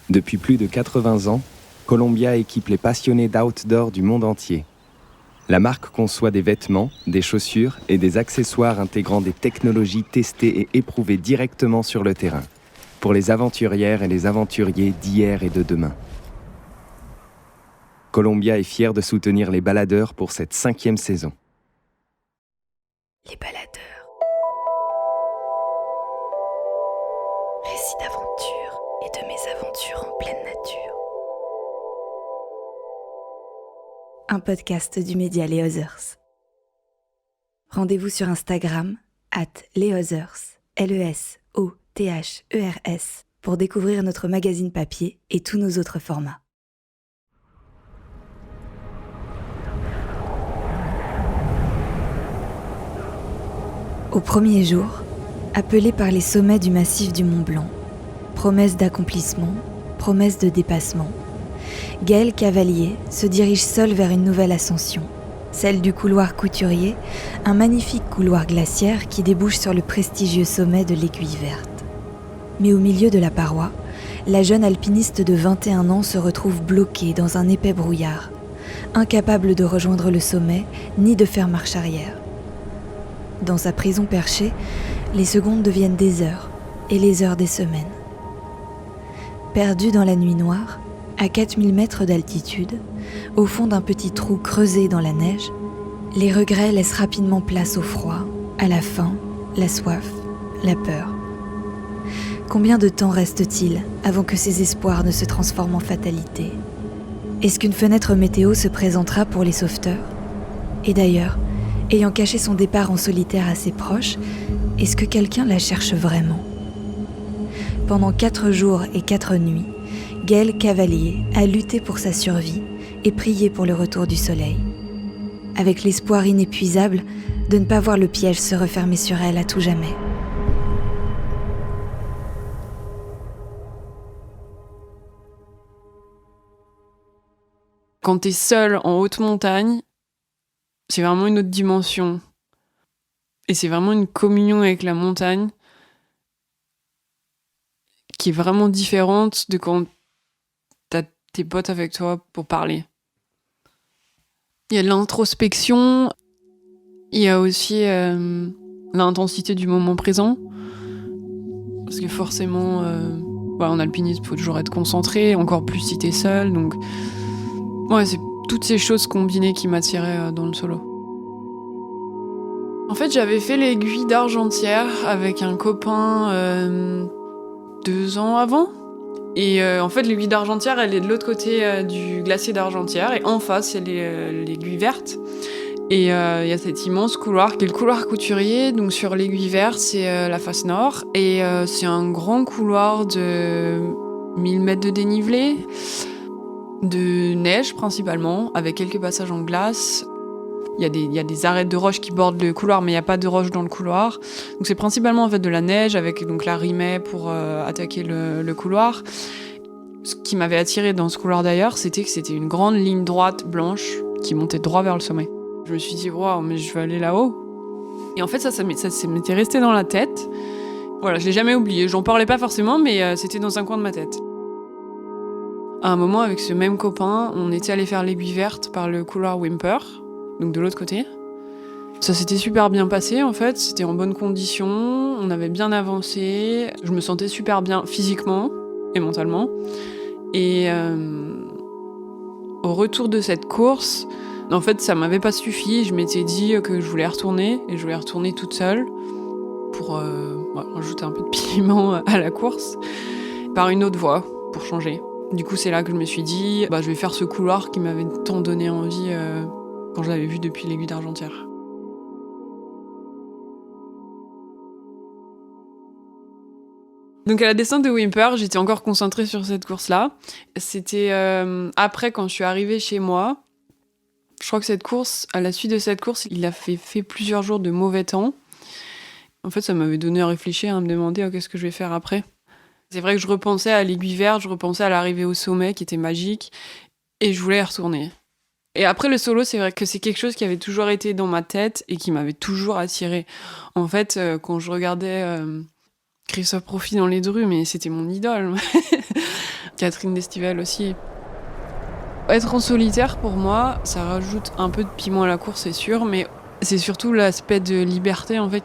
Depuis plus de 80 ans, Columbia équipe les passionnés d'outdoor du monde entier. La marque conçoit des vêtements, des chaussures et des accessoires intégrant des technologies testées et éprouvées directement sur le terrain, pour les aventurières et les aventuriers d'hier et de demain. Columbia est fier de soutenir les baladeurs pour cette 5e saison. Les baladeurs. Récits d'aventure et de mésaventures en pleine nature. Un podcast du média Les Others. Rendez-vous sur Instagram @lesothers, LESOTHERS, pour découvrir notre magazine papier et tous nos autres formats. Au premier jour, appelé par les sommets du massif du Mont Blanc, promesse d'accomplissement, promesse de dépassement, Gaël Cavalier se dirige seul vers une nouvelle ascension, celle du couloir Couturier, un magnifique couloir glaciaire qui débouche sur le prestigieux sommet de l'Aiguille Verte. Mais au milieu de la paroi, la jeune alpiniste de 21 ans se retrouve bloquée dans un épais brouillard, incapable de rejoindre le sommet ni de faire marche arrière. Dans sa prison perchée, les secondes deviennent des heures et les heures des semaines. Perdue dans la nuit noire, à 4000 mètres d'altitude, au fond d'un petit trou creusé dans la neige, les regrets laissent rapidement place au froid, à la faim, la soif, la peur. Combien de temps reste-t-il avant que ces espoirs ne se transforment en fatalité ? Est-ce qu'une fenêtre météo se présentera pour les sauveteurs ? Et d'ailleurs, ayant caché son départ en solitaire à ses proches, est-ce que quelqu'un la cherche vraiment ? Pendant 4 jours et 4 nuits, Gaël Cavalier a lutté pour sa survie et prié pour le retour du soleil, avec l'espoir inépuisable de ne pas voir le piège se refermer sur elle à tout jamais. Quand t'es seul en haute montagne, c'est vraiment une autre dimension. Et c'est vraiment une communion avec la montagne qui est vraiment différente de quand t'as tes potes avec toi pour parler. Il y a de l'introspection, il y a aussi l'intensité du moment présent. Parce que forcément, en alpinisme, il faut toujours être concentré, encore plus si t'es seul. Donc, c'est toutes ces choses combinées qui m'attiraient dans le solo. En fait, j'avais fait l'aiguille d'Argentière avec un copain 2 ans avant. Et en fait, l'aiguille d'Argentière, elle est de l'autre côté du glacier d'Argentière. Et en face, c'est l'aiguille verte. Et il y a cet immense couloir qui est le couloir Couturier. Donc sur l'aiguille verte, c'est la face nord. Et c'est un grand couloir de 1000 mètres de dénivelé, de neige principalement, avec quelques passages en glace. Il y a des arêtes de roches qui bordent le couloir, mais il n'y a pas de roches dans le couloir. Donc c'est principalement en fait de la neige avec donc la rimée pour attaquer le couloir. Ce qui m'avait attiré dans ce couloir d'ailleurs, c'était que c'était une grande ligne droite blanche qui montait droit vers le sommet. Je me suis dit waouh, mais je veux aller là-haut. Et en fait ça m'était resté dans la tête. Voilà, je l'ai jamais oublié. J'en parlais pas forcément, mais c'était dans un coin de ma tête. À un moment, avec ce même copain, on était allé faire l'aiguille verte par le couloir Whymper. Donc de l'autre côté. Ça s'était super bien passé en fait, c'était en bonne condition, on avait bien avancé, je me sentais super bien physiquement et mentalement. Et au retour de cette course, en fait ça m'avait pas suffi, je m'étais dit que je voulais retourner, et je voulais retourner toute seule pour rajouter un peu de piment à la course, par une autre voie, pour changer. Du coup c'est là que je me suis dit, je vais faire ce couloir qui m'avait tant donné envie quand je l'avais vu depuis l'aiguille d'Argentière. Donc à la descente de Whymper, j'étais encore concentrée sur cette course-là. C'était après, quand je suis arrivée chez moi, je crois que cette course, à la suite de cette course, il a fait plusieurs jours de mauvais temps. En fait, ça m'avait donné à réfléchir, à me demander qu'est-ce que je vais faire après. C'est vrai que je repensais à l'aiguille verte, je repensais à l'arrivée au sommet qui était magique, et je voulais y retourner. Et après le solo, c'est vrai que c'est quelque chose qui avait toujours été dans ma tête et qui m'avait toujours attirée. En fait, quand je regardais Christophe Profit dans Les Drus, mais c'était mon idole. Catherine Destivelle aussi. Être en solitaire, pour moi, ça rajoute un peu de piment à la course, c'est sûr, mais c'est surtout l'aspect de liberté, en fait.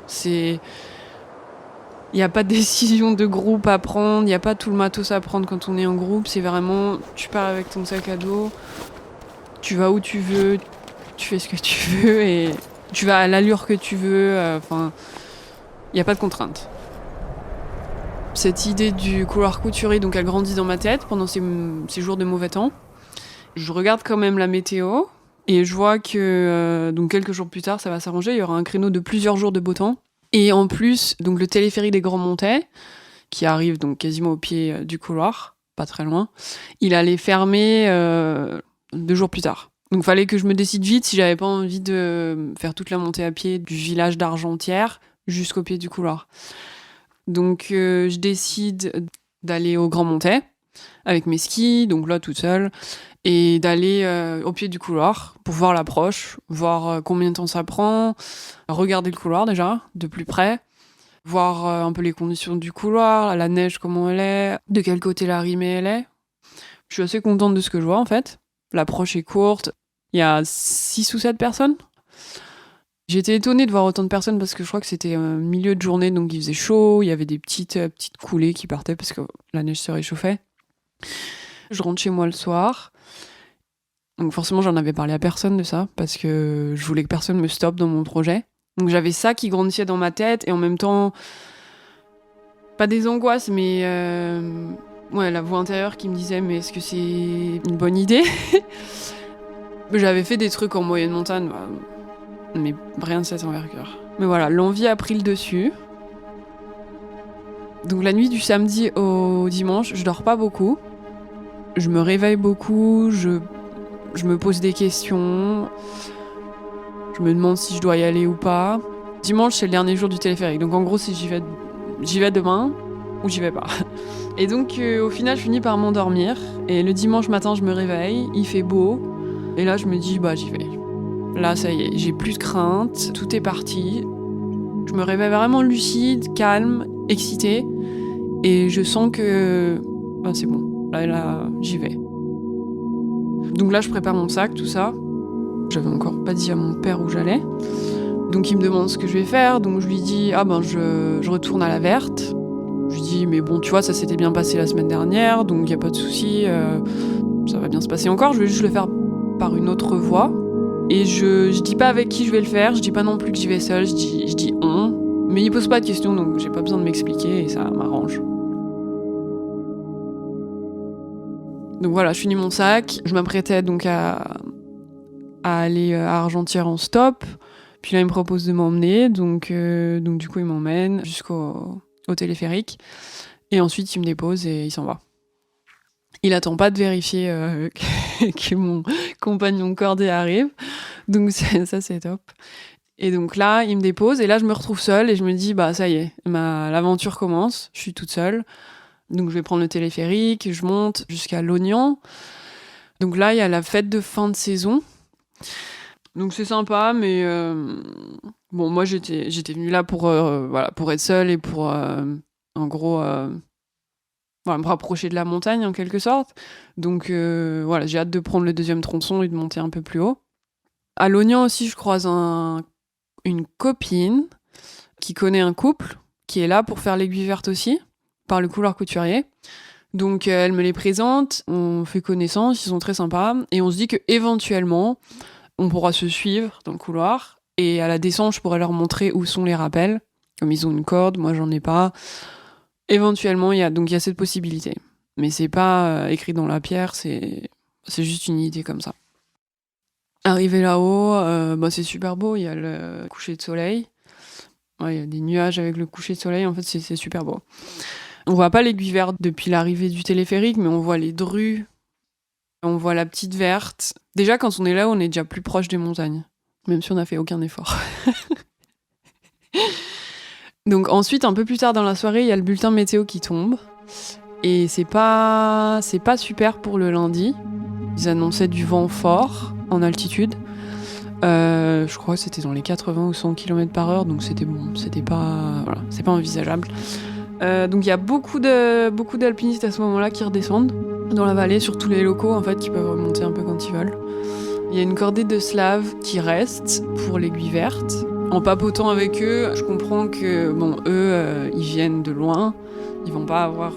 Il n'y a pas de décision de groupe à prendre, il n'y a pas tout le matos à prendre quand on est en groupe. C'est vraiment, tu pars avec ton sac à dos, tu vas où tu veux, tu fais ce que tu veux et tu vas à l'allure que tu veux. Enfin, il n'y a pas de contraintes. Cette idée du couloir couturier, donc, elle grandit dans ma tête pendant ces jours de mauvais temps. Je regarde quand même la météo et je vois que donc quelques jours plus tard, ça va s'arranger. Il y aura un créneau de plusieurs jours de beau temps. Et en plus, donc le téléphérique des Grands Montets, qui arrive donc quasiment au pied du couloir, pas très loin, il allait fermer 2 jours plus tard. Donc fallait que je me décide vite si j'avais pas envie de faire toute la montée à pied du village d'Argentière jusqu'au pied du couloir. Donc je décide d'aller au Grand Montet avec mes skis, donc là toute seule, et d'aller au pied du couloir pour voir l'approche, voir combien de temps ça prend, regarder le couloir déjà de plus près, voir un peu les conditions du couloir, la neige comment elle est, de quel côté la rimée elle est. Je suis assez contente de ce que je vois en fait. L'approche est courte, il y a 6 ou 7 personnes. J'étais étonnée de voir autant de personnes parce que je crois que c'était milieu de journée, donc il faisait chaud, il y avait des petites coulées qui partaient parce que la neige se réchauffait. Je rentre chez moi le soir. Donc forcément, j'en avais parlé à personne de ça, parce que je voulais que personne me stoppe dans mon projet. Donc j'avais ça qui grandissait dans ma tête, et en même temps, pas des angoisses, mais la voix intérieure qui me disait « mais est-ce que c'est une bonne idée ?» J'avais fait des trucs en moyenne montagne, mais rien de cette envergure. Mais voilà, l'envie a pris le dessus. Donc la nuit du samedi au dimanche, je dors pas beaucoup. Je me réveille beaucoup, je me pose des questions. Je me demande si je dois y aller ou pas. Dimanche, c'est le dernier jour du téléphérique. Donc en gros, si j'y vais demain ou j'y vais pas. Et donc au final, je finis par m'endormir. Et le dimanche matin, je me réveille, il fait beau. Et là, je me dis, j'y vais. Là, ça y est, j'ai plus de crainte, tout est parti. Je me réveille vraiment lucide, calme, excitée. Et je sens que c'est bon. Là, j'y vais. Donc là, je prépare mon sac, tout ça. J'avais encore pas dit à mon père où j'allais. Donc il me demande ce que je vais faire. Donc je lui dis, je retourne à la Verte. Je lui dis, mais bon, tu vois, ça s'était bien passé la semaine dernière, donc il y a pas de souci. Ça va bien se passer encore. Je vais juste le faire par une autre voie. Et je dis pas avec qui je vais le faire. Je dis pas non plus que j'y vais seule. Je dis on. Mais il pose pas de questions, donc j'ai pas besoin de m'expliquer et ça m'arrange. Donc voilà, je finis mon sac. Je m'apprêtais donc à aller à Argentière en stop. Puis là, il me propose de m'emmener. Donc du coup, il m'emmène jusqu'au téléphérique. Et ensuite, il me dépose et il s'en va. Il attend pas de vérifier que mon compagnon cordé arrive. Donc ça, c'est top. Et donc là, il me dépose. Et là, je me retrouve seule. Et je me dis, ça y est, l'aventure commence. Je suis toute seule. Donc je vais prendre le téléphérique, je monte jusqu'à Lognan. Donc là, il y a la fête de fin de saison. Donc c'est sympa, mais moi j'étais venue là pour être seule et pour en gros me rapprocher de la montagne en quelque sorte. Donc j'ai hâte de prendre le deuxième tronçon et de monter un peu plus haut. À Lognan aussi, je croise une copine qui connaît un couple qui est là pour faire l'aiguille verte aussi, par le couloir couturier. Donc elle me les présente, on fait connaissance, ils sont très sympas, et on se dit qu'éventuellement, on pourra se suivre dans le couloir, et à la descente, je pourrais leur montrer où sont les rappels, comme ils ont une corde, moi j'en ai pas. Éventuellement, il y a cette possibilité. Mais c'est pas écrit dans la pierre, c'est juste une idée comme ça. Arrivé là-haut, c'est super beau, il y a le coucher de soleil. Ouais, il y a des nuages avec le coucher de soleil, en fait c'est super beau. On voit pas l'aiguille verte depuis l'arrivée du téléphérique, mais on voit les drues, on voit la petite verte. Déjà, quand on est là, on est déjà plus proche des montagnes, même si on n'a fait aucun effort. Donc ensuite, un peu plus tard dans la soirée, il y a le bulletin météo qui tombe. Et c'est pas super pour le lundi. Ils annonçaient du vent fort en altitude. Je crois que c'était dans les 80 ou 100 km/h, donc c'était bon, c'est pas envisageable. Donc il y a beaucoup d'alpinistes à ce moment-là qui redescendent. dans la vallée, sur tous les locaux en fait, qui peuvent remonter un peu quand ils veulent. Il y a une cordée de Slaves qui reste pour l'Aiguille Verte. En papotant avec eux, je comprends que eux, ils viennent de loin, ils vont pas avoir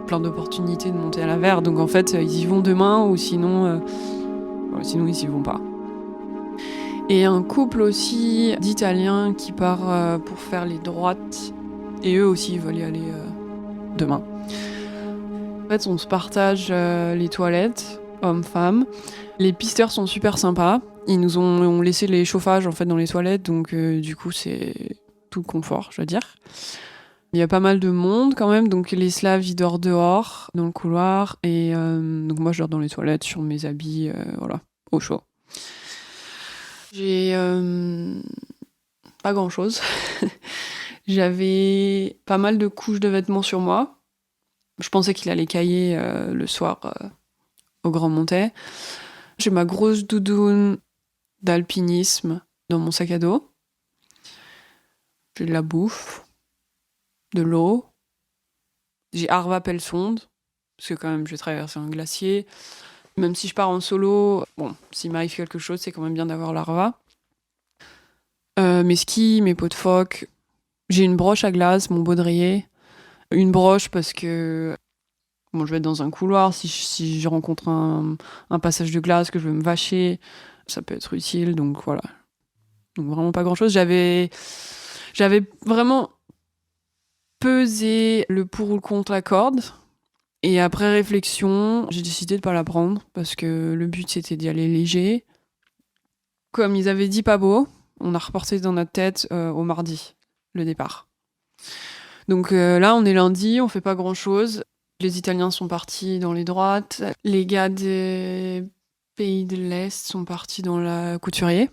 plein d'opportunités de monter à la Verte, donc en fait ils y vont demain ou sinon ils y vont pas. Et un couple aussi d'Italiens qui part pour faire les droites, et eux aussi ils veulent y aller demain. En fait, on se partage les toilettes, hommes-femmes. Les pisteurs sont super sympas. Ils nous ont laissé les chauffages en fait dans les toilettes, donc du coup c'est tout le confort, je veux dire. Il y a pas mal de monde quand même, donc les Slaves ils dorment dehors, dans le couloir, et donc moi je dors dans les toilettes sur mes habits, au chaud. J'ai pas grand chose. J'avais pas mal de couches de vêtements sur moi. Je pensais qu'il allait cailler le soir au Grand Montet. J'ai ma grosse doudoune d'alpinisme dans mon sac à dos. J'ai de la bouffe, de l'eau. J'ai Arva Pelle-Sonde, parce que quand même je vais traverser un glacier. Même si je pars en solo, s'il m'arrive quelque chose, c'est quand même bien d'avoir l'Arva. Mes skis, mes pots de phoque. J'ai une broche à glace, mon baudrier. Une broche parce que je vais être dans un couloir. Si je rencontre un passage de glace, que je veux me vacher, ça peut être utile. Donc voilà. Donc vraiment pas grand-chose. J'avais vraiment pesé le pour ou le contre la corde. Et après réflexion, j'ai décidé de pas la prendre parce que le but c'était d'y aller léger. Comme ils avaient dit pas beau, on a reporté dans notre tête au mardi, le départ. Donc là, on est lundi, on fait pas grand-chose. Les Italiens sont partis dans les droites. Les gars des pays de l'Est sont partis dans la couturier.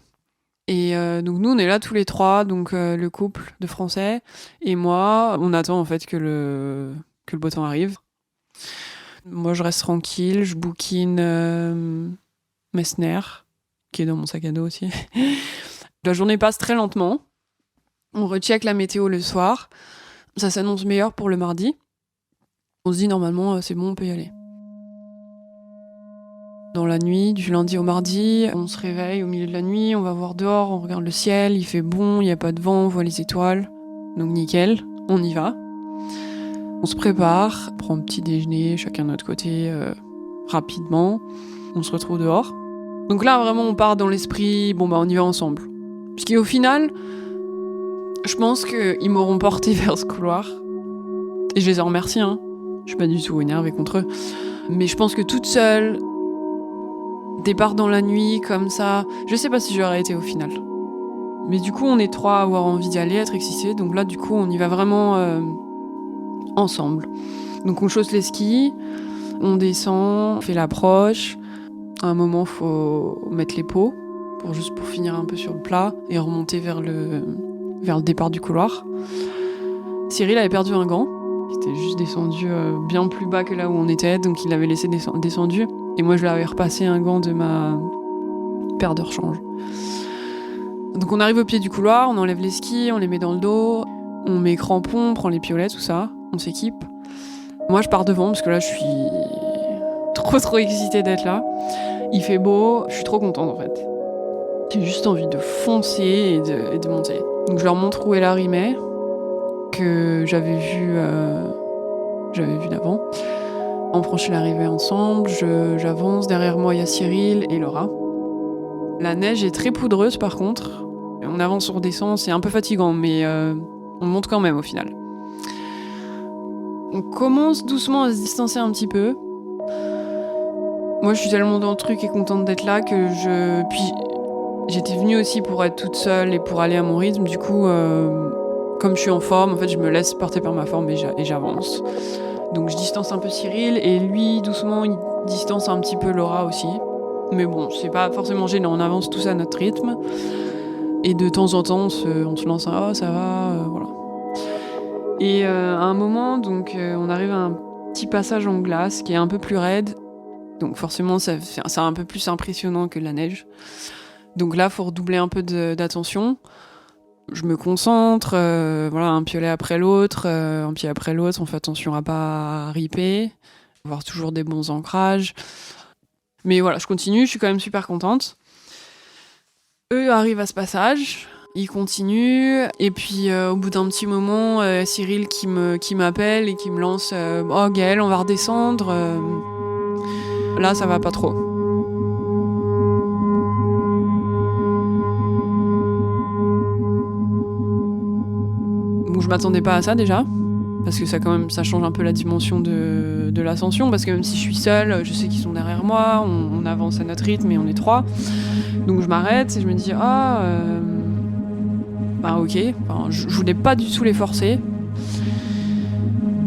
Et donc nous, on est là tous les trois, donc le couple de Français et moi, on attend en fait que le beau temps arrive. Moi, je reste tranquille, je bouquine Messner, qui est dans mon sac à dos aussi. La journée passe très lentement. On recheck la météo le soir. Ça s'annonce meilleur pour le mardi. On se dit normalement, c'est bon, on peut y aller. Dans la nuit, du lundi au mardi, on se réveille au milieu de la nuit, on va voir dehors, on regarde le ciel, il fait bon, il n'y a pas de vent, on voit les étoiles. Donc nickel, on y va. On se prépare, on prend un petit déjeuner, chacun de notre côté, rapidement. On se retrouve dehors. Donc là, vraiment, on part dans l'esprit, on y va ensemble. Parce qu'au final, je pense qu'ils m'auront porté vers ce couloir. Et je les en remercie, hein. Je suis pas du tout énervée contre eux. Mais je pense que toute seule, départ dans la nuit, comme ça, je sais pas si j'aurais été au final. Mais du coup, on est trois à avoir envie d'y aller, être excités. Donc là, du coup, on y va vraiment ensemble. Donc on chausse les skis, on descend, on fait l'approche. À un moment, faut mettre les pots, pour finir un peu sur le plat et remonter vers le départ du couloir. Cyril avait perdu un gant. Il était juste descendu bien plus bas que là où on était, donc il l'avait laissé descendu. Et moi, je lui avais repassé un gant de ma paire de rechange. Donc on arrive au pied du couloir, on enlève les skis, on les met dans le dos, on met crampons, on prend les piolets, tout ça, on s'équipe. Moi, je pars devant parce que là, je suis trop excitée d'être là. Il fait beau, je suis trop contente en fait. J'ai juste envie de foncer et de monter. Donc je leur montre où est l'arrivée, que j'avais vu d'avant. On franchit l'arrivée ensemble, j'avance, derrière moi il y a Cyril et Laura. La neige est très poudreuse par contre. On avance, on redescend, c'est un peu fatigant, mais on monte quand même au final. On commence doucement à se distancer un petit peu. Moi je suis tellement dans le truc et contente d'être là que Puis j'étais venue aussi pour être toute seule et pour aller à mon rythme, du coup comme je suis en forme, en fait je me laisse porter par ma forme et j'avance. Donc je distance un peu Cyril et lui doucement il distance un petit peu Laura aussi. Mais bon, c'est pas forcément gênant, on avance tous à notre rythme. Et de temps en temps, on se lance un « oh, ça va voilà. Et à un moment, donc, on arrive à un petit passage en glace qui est un peu plus raide. Donc forcément, c'est un peu plus impressionnant que la neige. Donc là, il faut redoubler un peu d'attention. Je me concentre, un piolet après l'autre, un pied après l'autre, on fait attention à pas riper. avoir toujours des bons ancrages. Mais voilà, je continue, je suis quand même super contente. Eux arrivent à ce passage, ils continuent, et puis au bout d'un petit moment, Cyril qui m'appelle et qui me lance « Oh Gaëlle, on va redescendre. Là, ça va pas trop. » Bon, je m'attendais pas à ça déjà, parce que ça change un peu la dimension de l'ascension, parce que même si je suis seule, je sais qu'ils sont derrière moi, on avance à notre rythme et on est 3. Donc je m'arrête et je me dis ok, je voulais pas du tout les forcer.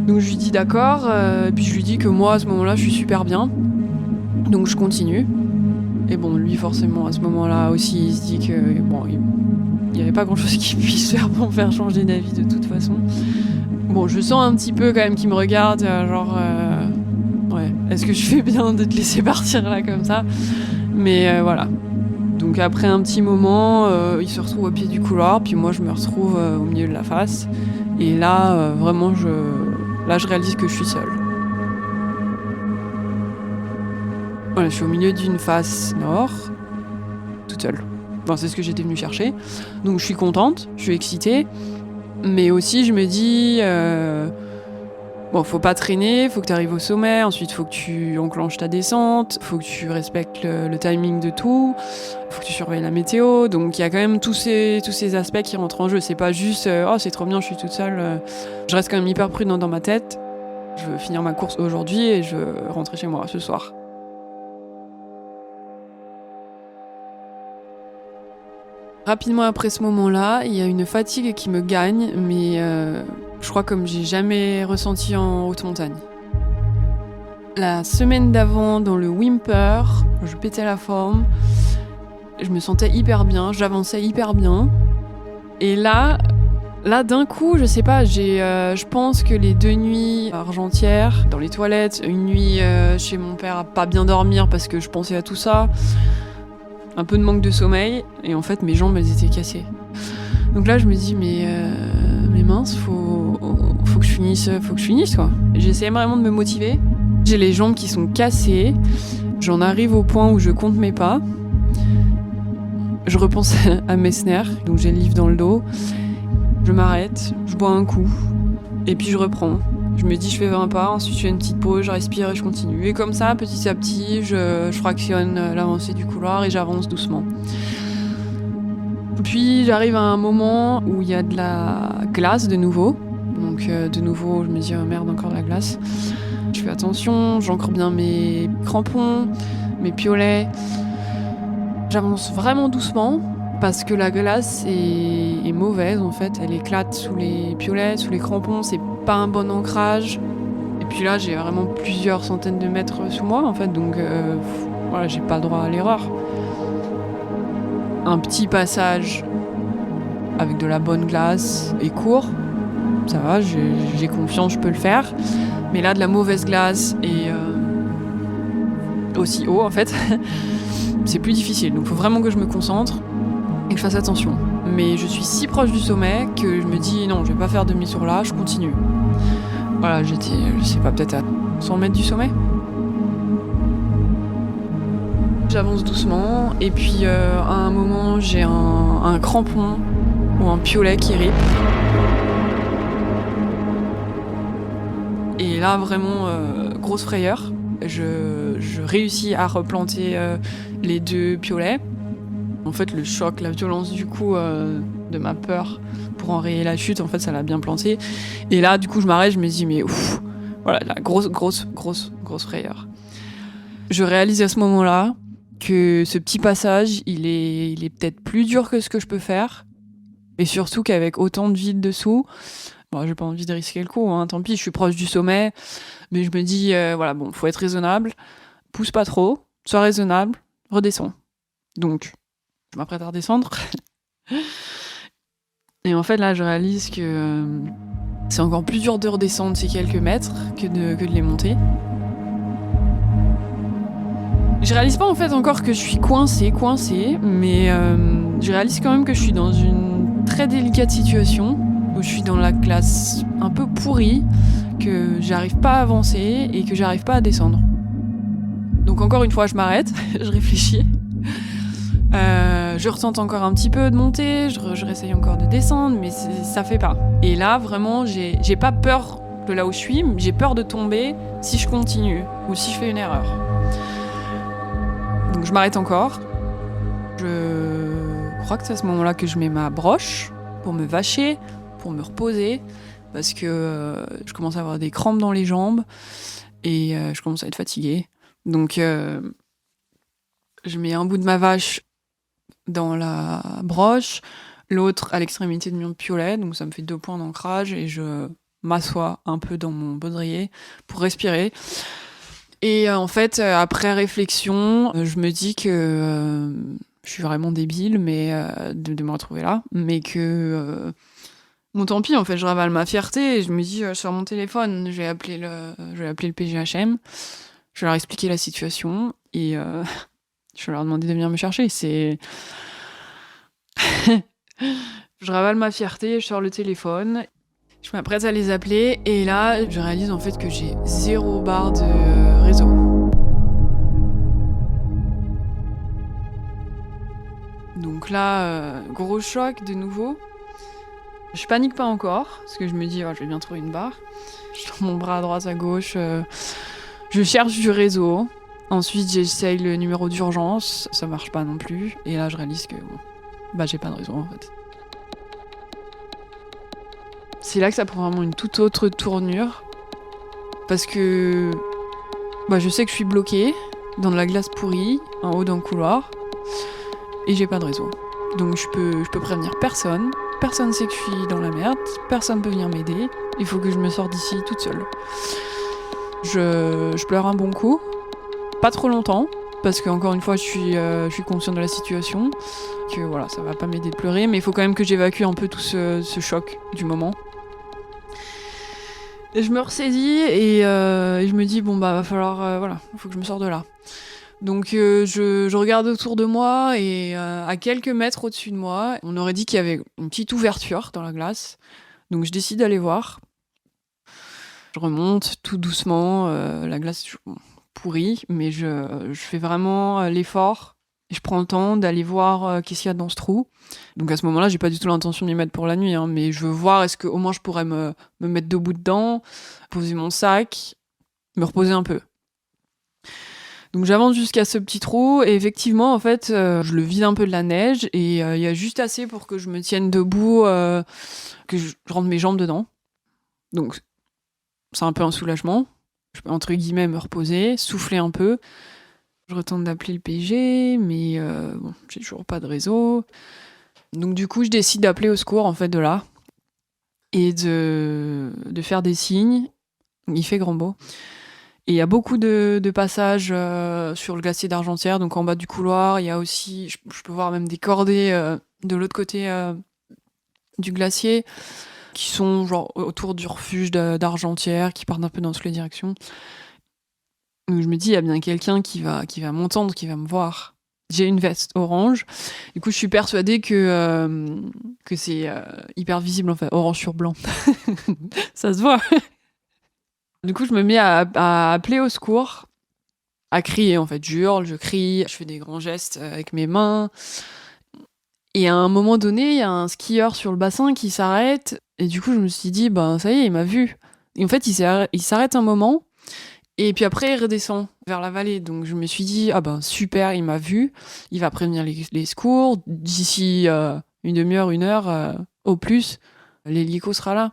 Donc je lui dis d'accord, et puis je lui dis que moi à ce moment-là je suis super bien. Donc je continue. Et bon, lui forcément à ce moment-là aussi il se dit que il n'y avait pas grand-chose qu'il puisse faire pour me faire changer d'avis de toute façon. Bon, je sens un petit peu quand même qu'il me regarde, ouais, est-ce que je fais bien de te laisser partir là comme ça ? Mais voilà. Donc après un petit moment, il se retrouve au pied du couloir, puis moi je me retrouve au milieu de la face. Et là, vraiment, je réalise que je suis seule. Voilà, je suis au milieu d'une face nord, toute seule. Enfin, c'est ce que j'étais venue chercher. Donc je suis contente, je suis excitée. Mais aussi, je me dis... faut pas traîner, faut que tu arrives au sommet, ensuite faut que tu enclenches ta descente, faut que tu respectes le timing de tout, faut que tu surveilles la météo, donc il y a quand même tous ces aspects qui rentrent en jeu. C'est pas juste c'est trop bien, je suis toute seule. Je reste quand même hyper prudent dans ma tête. Je veux finir ma course aujourd'hui et je veux rentrer chez moi ce soir. Rapidement après ce moment-là, il y a une fatigue qui me gagne, mais je crois comme j'ai jamais ressenti en haute montagne. La semaine d'avant, dans le Whymper, je pétais la forme, je me sentais hyper bien, j'avançais hyper bien. Et là d'un coup, je sais pas, je pense que les 2 nuits à Argentière, dans les toilettes, une nuit chez mon père à pas bien dormir parce que je pensais à tout ça, un peu de manque de sommeil, et en fait mes jambes elles étaient cassées. Donc là je me dis mais mince, faut que je finisse quoi. J'essayais vraiment de me motiver. J'ai les jambes qui sont cassées, j'en arrive au point où je compte mes pas. Je repense à Messner, donc j'ai le livre dans le dos. Je m'arrête, je bois un coup, et puis je reprends. Je me dis je fais 20 pas, ensuite je fais une petite pause, je respire et je continue. Et comme ça, petit à petit, je fractionne l'avancée du couloir et j'avance doucement. Puis j'arrive à un moment où il y a de la glace de nouveau. Donc de nouveau, je me dis oh merde, encore de la glace. Je fais attention, j'ancre bien mes crampons, mes piolets. J'avance vraiment doucement parce que la glace est mauvaise en fait. Elle éclate sous les piolets, sous les crampons, c'est pas un bon ancrage. Et puis là, j'ai vraiment plusieurs centaines de mètres sous moi en fait, donc voilà, j'ai pas le droit à l'erreur. Un petit passage avec de la bonne glace et court, ça va, j'ai confiance, je peux le faire. Mais là, de la mauvaise glace et aussi haut en fait, c'est plus difficile. Donc il faut vraiment que je me concentre et que je fasse attention. Mais je suis si proche du sommet que je me dis non, je vais pas faire demi-tour là, je continue. Voilà, j'étais, je sais pas, peut-être à 100 mètres du sommet. J'avance doucement et puis à un moment j'ai un crampon ou un piolet qui rip. Et là vraiment grosse frayeur. Je réussis à replanter les 2 piolets. En fait le choc, la violence du coup de ma peur pour enrayer la chute, en fait ça l'a bien planté. Et là du coup je m'arrête, je me dis mais ouf, voilà, la grosse frayeur. Je réalise à ce moment-là que ce petit passage, il est peut-être plus dur que ce que je peux faire. Et surtout qu'avec autant de vide dessous, bon, j'ai pas envie de risquer le coup, hein, tant pis, je suis proche du sommet. Mais je me dis, voilà, bon, faut être raisonnable. Pousse pas trop, sois raisonnable, redescends. Donc, je m'apprête à redescendre. Et en fait, là, je réalise que c'est encore plus dur de redescendre ces quelques mètres que de les monter. Je réalise pas en fait encore que je suis coincée, mais je réalise quand même que je suis dans une très délicate situation où je suis dans la glace un peu pourrie, que j'arrive pas à avancer et que j'arrive pas à descendre. Donc encore une fois, je m'arrête, je réfléchis. Je retente encore un petit peu de monter, je réessaye encore de descendre, mais ça fait pas. Et là, vraiment, j'ai pas peur de là où je suis, j'ai peur de tomber si je continue ou si je fais une erreur. Donc je m'arrête encore. Je crois que c'est à ce moment-là que je mets ma broche pour me vacher, pour me reposer, parce que je commence à avoir des crampes dans les jambes et je commence à être fatiguée. Donc je mets un bout de ma vache dans la broche, l'autre à l'extrémité de mon piolet, donc ça me fait 2 points d'ancrage et je m'assois un peu dans mon baudrier pour respirer. Et en fait, après réflexion, je me dis que je suis vraiment débile mais de me retrouver là, mais que bon, tant pis, en fait, je ravale ma fierté et je me dis sur mon téléphone, je vais appeler le PGHM, je vais leur expliquer la situation et je vais leur demander de venir me chercher. Je ravale ma fierté, je sors le téléphone, je m'apprête à les appeler et là, je réalise en fait que j'ai 0 barre de réseau. Donc là, gros choc de nouveau. Je panique pas encore, parce que je me dis, je vais bien trouver une barre. Je tends mon bras à droite, à gauche, je cherche du réseau. Ensuite, j'essaye le numéro d'urgence, ça marche pas non plus. Et là, je réalise que j'ai pas de réseau en fait. C'est là que ça prend vraiment une toute autre tournure. Parce que je sais que je suis bloquée dans de la glace pourrie, en haut d'un couloir. Et j'ai pas de réseau. Donc je peux prévenir personne. Personne sait que je suis dans la merde. Personne peut venir m'aider. Il faut que je me sorte d'ici toute seule. Je pleure un bon coup. Pas trop longtemps. Parce qu'encore une fois, je suis consciente de la situation. Que voilà, ça va pas m'aider de pleurer. Mais il faut quand même que j'évacue un peu tout ce choc du moment. Et je me ressaisis et je me dis, va falloir, il faut que je me sorte de là. Donc je regarde autour de moi et à quelques mètres au-dessus de moi, on aurait dit qu'il y avait une petite ouverture dans la glace. Donc je décide d'aller voir. Je remonte tout doucement, la glace est pourrie, mais je fais vraiment l'effort. Et je prends le temps d'aller voir qu'est-ce qu'il y a dans ce trou. Donc à ce moment-là, j'ai pas du tout l'intention de m'y mettre pour la nuit, mais je veux voir est-ce qu'au moins je pourrais me mettre debout dedans, poser mon sac, me reposer un peu. Donc j'avance jusqu'à ce petit trou et effectivement, en fait, je le vide un peu de la neige et il y a juste assez pour que je me tienne debout, que je rentre mes jambes dedans. Donc c'est un peu un soulagement. Je peux entre guillemets me reposer, souffler un peu. Je retente d'appeler le PG, mais j'ai toujours pas de réseau. Donc du coup, je décide d'appeler au secours en fait de là et de faire des signes. Il fait grand beau. Et il y a beaucoup de passages sur le glacier d'Argentière, donc en bas du couloir. Il y a aussi, je peux voir même des cordées de l'autre côté du glacier qui sont genre autour du refuge d'Argentière, qui partent un peu dans toutes les directions. Donc je me dis, il y a bien quelqu'un qui va m'entendre, qui va me voir. J'ai une veste orange. Du coup, je suis persuadée que c'est hyper visible, en fait, orange sur blanc. Ça se voit. Du coup, je me mets à appeler au secours, à crier, en fait. Je crie, je fais des grands gestes avec mes mains. Et à un moment donné, il y a un skieur sur le bassin qui s'arrête. Et du coup, je me suis dit, ça y est, il m'a vu. Et en fait, il s'arrête un moment. Et puis après, il redescend vers la vallée. Donc je me suis dit, super, il m'a vu. Il va prévenir les secours. D'ici une demi-heure, 1 heure, au plus, l'hélico sera là.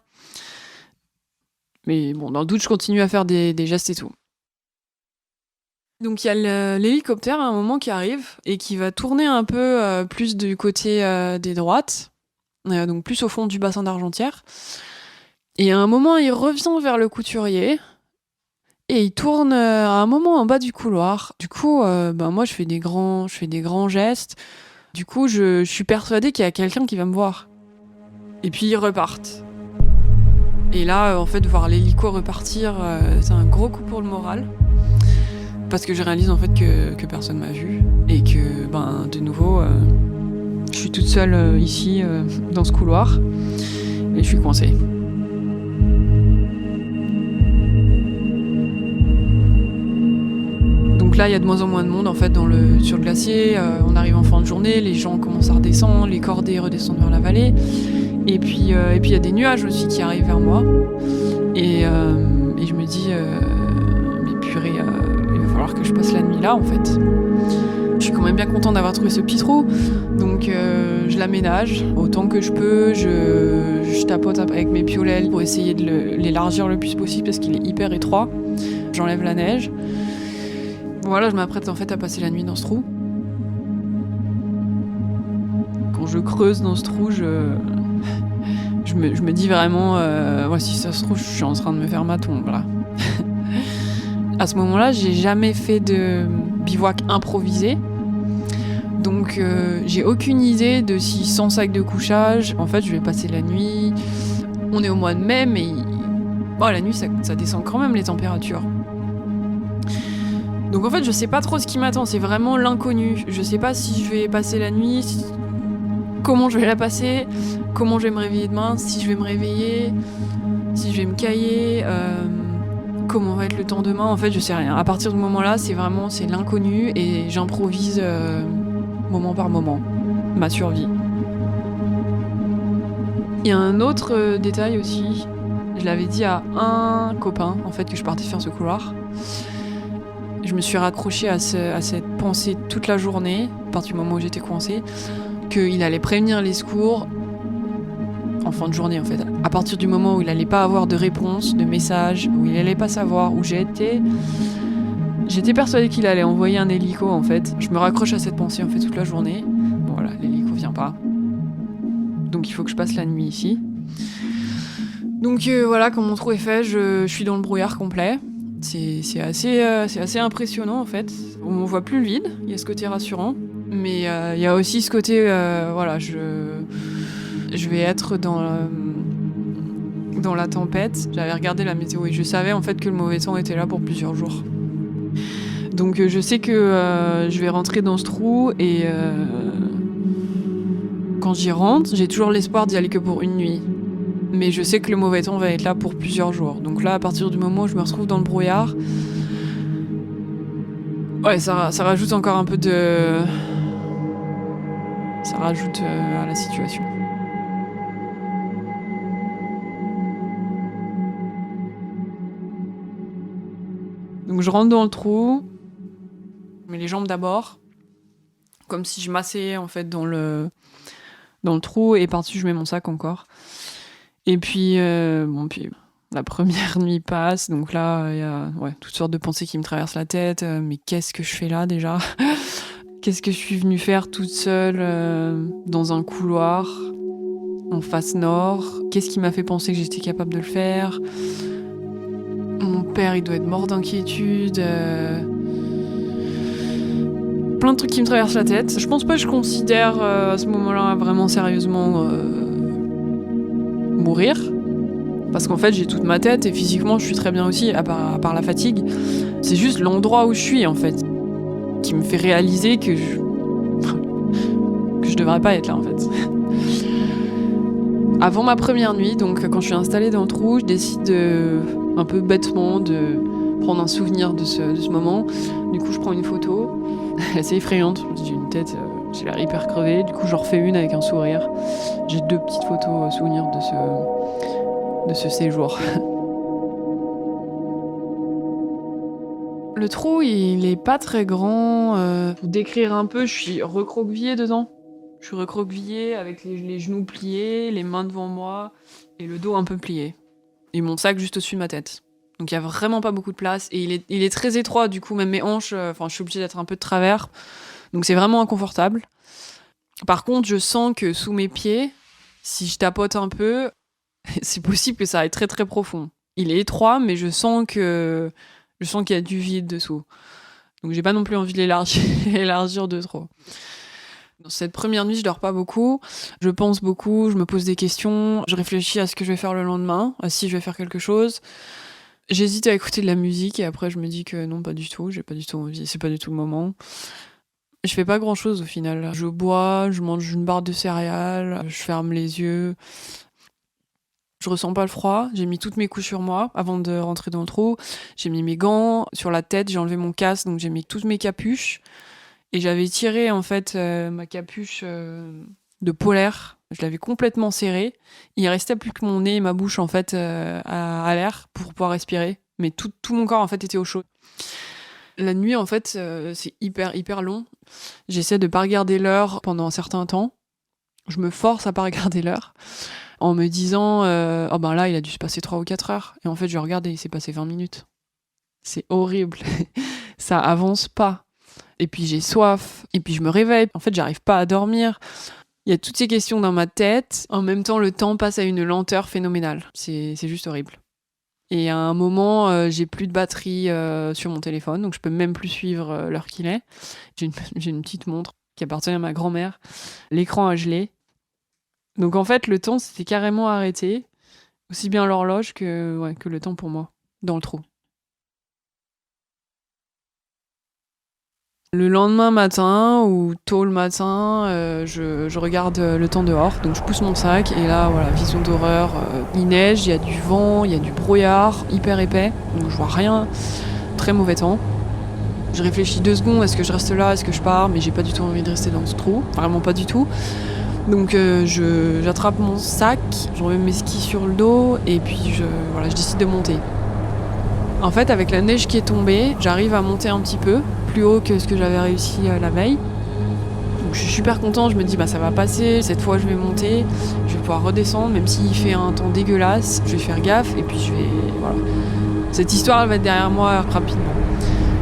Mais bon, dans le doute, je continue à faire des gestes et tout. Donc il y a l'hélicoptère à un moment qui arrive et qui va tourner un peu plus du côté des droites, donc plus au fond du bassin d'Argentière. Et à un moment, il revient vers le couturier et il tourne à un moment en bas du couloir. Du coup, moi, je fais des grands gestes. Du coup, je suis persuadée qu'il y a quelqu'un qui va me voir. Et puis ils repartent. Et là, en fait, voir l'hélico repartir, c'est un gros coup pour le moral. Parce que je réalise en fait que personne m'a vu. Et que, de nouveau, je suis toute seule ici, dans ce couloir. Et je suis coincée. Donc là, il y a de moins en moins de monde en fait sur le glacier. On arrive en fin de journée, les gens commencent à redescendre, les cordées redescendent vers la vallée. Et puis il y a des nuages aussi qui arrivent vers moi. Et je me dis, mais purée, il va falloir que je passe la nuit là en fait. Je suis quand même bien contente d'avoir trouvé ce petit trou. Donc je l'aménage autant que je peux. Je tapote avec mes piolets pour essayer de l'élargir le plus possible parce qu'il est hyper étroit. J'enlève la neige. Voilà, je m'apprête en fait à passer la nuit dans ce trou. Quand je creuse dans ce trou, je me dis vraiment, si ça se trouve, je suis en train de me faire ma tombe là. À ce moment-là, j'ai jamais fait de bivouac improvisé. Donc j'ai aucune idée de si sans sac de couchage, en fait je vais passer la nuit. On est au mois de mai, mais la nuit ça descend quand même les températures. Donc en fait je sais pas trop ce qui m'attend, c'est vraiment l'inconnu. Je sais pas si je vais passer la nuit, comment je vais la passer, comment je vais me réveiller demain, si je vais me réveiller, si je vais me cailler, comment va être le temps demain. En fait je sais rien. À partir du moment là c'est l'inconnu et j'improvise moment par moment, ma survie. Il y a un autre détail aussi, je l'avais dit à un copain en fait que je partais faire ce couloir. Je me suis raccrochée à cette pensée toute la journée, à partir du moment où j'étais coincée, qu'il allait prévenir les secours en fin de journée en fait. À partir du moment où il allait pas avoir de réponse, de message, où il allait pas savoir où j'étais persuadée qu'il allait envoyer un hélico en fait. Je me raccroche à cette pensée en fait toute la journée. Bon voilà, l'hélico vient pas. Donc il faut que je passe la nuit ici. Donc voilà, quand mon trou est fait, je suis dans le brouillard complet. C'est assez impressionnant en fait. On voit plus le vide, il y a ce côté rassurant. Mais il y a aussi ce côté, je vais être dans la tempête. J'avais regardé la météo et je savais en fait que le mauvais temps était là pour plusieurs jours. Donc je sais que je vais rentrer dans ce trou et quand j'y rentre, j'ai toujours l'espoir d'y aller que pour une nuit. Mais je sais que le mauvais temps va être là pour plusieurs jours. Donc là, à partir du moment où je me retrouve dans le brouillard, ça rajoute encore un peu de... Ça rajoute à la situation. Donc je rentre dans le trou, je mets les jambes d'abord, comme si je m'asseyais en fait dans le trou et par-dessus je mets mon sac encore. Et puis, la première nuit passe, donc là, il y a toutes sortes de pensées qui me traversent la tête. Mais qu'est-ce que je fais là déjà ? Qu'est-ce que je suis venue faire toute seule dans un couloir en face nord ? Qu'est-ce qui m'a fait penser que j'étais capable de le faire ? Mon père, il doit être mort d'inquiétude. Plein de trucs qui me traversent la tête. Je pense pas que je considère à ce moment-là vraiment sérieusement mourir. Parce qu'en fait, j'ai toute ma tête et physiquement, je suis très bien aussi, à part la fatigue. C'est juste l'endroit où je suis, en fait, qui me fait réaliser que je devrais pas être là, en fait. Avant ma première nuit, donc quand je suis installée dans le trou, je décide un peu bêtement de prendre un souvenir de ce moment. Du coup, je prends une photo. Elle est assez effrayante. J'ai une tête, j'ai l'air hyper crevée. Du coup, j'en refais une avec un sourire. J'ai 2 petites photos souvenirs de ce séjour. Le trou, il est pas très grand. Pour décrire un peu, je suis recroquevillée dedans. Je suis recroquevillée avec les genoux pliés, les mains devant moi et le dos un peu plié. Et mon sac juste au-dessus de ma tête. Donc il y a vraiment pas beaucoup de place. Et il est très étroit, du coup, même mes hanches, je suis obligée d'être un peu de travers. Donc c'est vraiment inconfortable. Par contre, je sens que sous mes pieds, si je tapote un peu, c'est possible que ça aille très très profond. Il est étroit, mais je sens qu'il y a du vide dessous. Donc j'ai pas non plus envie de l'élargir de trop. Dans cette première nuit, je dors pas beaucoup. Je pense beaucoup, je me pose des questions. Je réfléchis à ce que je vais faire le lendemain, à si je vais faire quelque chose. J'hésite à écouter de la musique et après je me dis que non, pas du tout. J'ai pas du tout envie, c'est pas du tout le moment. Je fais pas grand chose au final. Je bois, je mange une barre de céréales, je ferme les yeux. Je ressens pas le froid. J'ai mis toutes mes couches sur moi avant de rentrer dans le trou. J'ai mis mes gants sur la tête. J'ai enlevé mon casque, donc j'ai mis toutes mes capuches. Et j'avais tiré en fait ma capuche de polaire. Je l'avais complètement serrée. Il restait plus que mon nez et ma bouche en fait à l'air pour pouvoir respirer. Mais tout mon corps en fait était au chaud. La nuit en fait c'est hyper long. J'essaie de pas regarder l'heure pendant un certain temps. Je me force à pas regarder l'heure. En me disant oh ben là il a dû se passer 3 ou 4 heures et en fait je regarde et il s'est passé 20 minutes. C'est horrible. Ça avance pas. Et puis j'ai soif et puis je me réveille. En fait j'arrive pas à dormir. Il y a toutes ces questions dans ma tête. En même temps le temps passe à une lenteur phénoménale. C'est juste horrible. Et à un moment j'ai plus de batterie sur mon téléphone donc je peux même plus suivre l'heure qu'il est. J'ai une petite montre qui appartenait à ma grand-mère. L'écran a gelé. Donc en fait, le temps s'était carrément arrêté, aussi bien l'horloge que le temps pour moi, dans le trou. Le lendemain matin ou tôt le matin, je regarde le temps dehors, donc je pousse mon sac et là, voilà, vision d'horreur. Il neige, il y a du vent, il y a du brouillard hyper épais, donc je vois rien, très mauvais temps. Je réfléchis 2 secondes, est-ce que je reste là, est-ce que je pars, mais j'ai pas du tout envie de rester dans ce trou, vraiment pas du tout. Donc j'attrape mon sac, je remets mes skis sur le dos et puis je décide de monter. En fait, avec la neige qui est tombée, j'arrive à monter un petit peu, plus haut que ce que j'avais réussi la veille. Donc je suis super contente, je me dis ça va passer, cette fois je vais monter, je vais pouvoir redescendre, même s'il fait un temps dégueulasse, je vais faire gaffe et puis voilà. Cette histoire elle va être derrière moi rapidement.